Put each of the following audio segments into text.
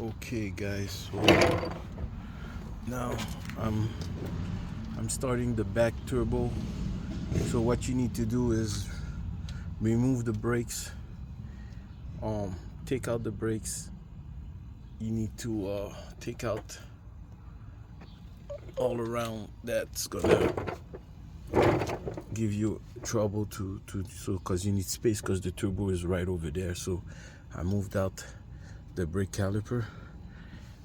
Okay guys, so now I'm starting the back turbo. So what you need to do is remove the brakes, take out the brakes. You need to take out all around. That's gonna give you trouble to so because you need space because the turbo is right over there. So I moved out the brake caliper.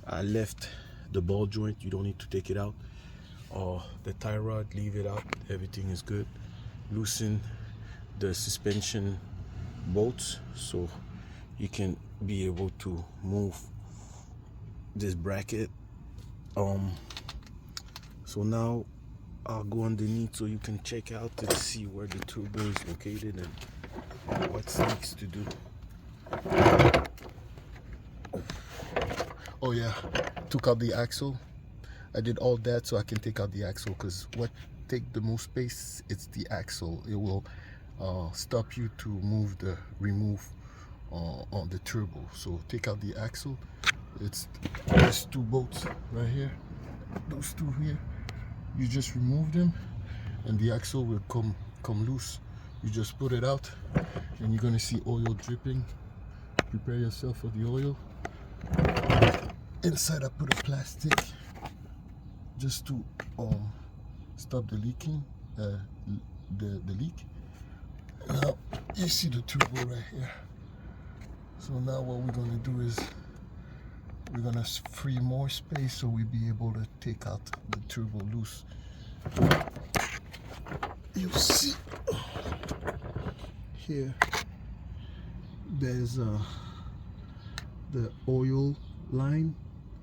I left the ball joint. You don't need to take it out. The tie rod, leave it out. Everything is good. Loosen the suspension bolts so you can be able to move this bracket. So now I'll go underneath so you can check out and see where the turbo is located and what's next to do. Oh yeah, took out the axle. I did all that so I can take out the axle, because what take the most space, it's the axle. It will stop you to remove on the turbo. So take out the axle. It's these two bolts right here, those two here. You just remove them and the axle will come loose. You just put it out and you're gonna see oil dripping. Prepare yourself for the oil. Inside I put a plastic just to stop the leaking, the leak. Now you see the turbo right here. So now what we're gonna do is we're gonna free more space so we'll be able to take out the turbo loose. You see here there's the oil line.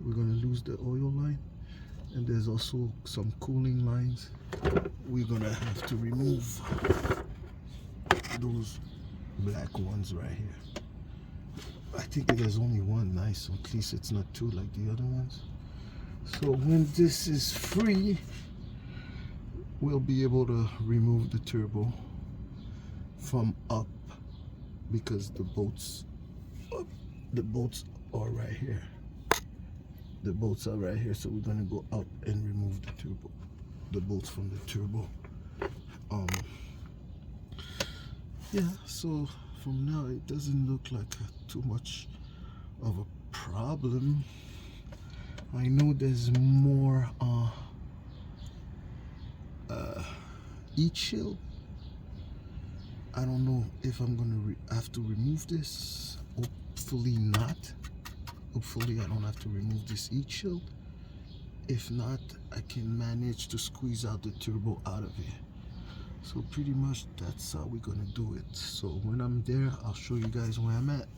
We're gonna lose the oil line, and there's also some cooling lines. We're gonna have to remove those black ones right here. I think there's only one, nice, so at least it's not two like the other ones. So when this is free, we'll be able to remove the turbo from up, because the bolts are right here. The bolts are right here, so we're gonna go up and remove the turbo, the bolts from the turbo. Yeah, so from now it doesn't look like too much of a problem. I know there's more heat shield. I don't know if I'm gonna have to remove this. Hopefully not. Hopefully I don't have to remove this heat shield. If not, I can manage to squeeze out the turbo out of here. So pretty much that's how we're gonna do it. So when I'm there, I'll show you guys where I'm at.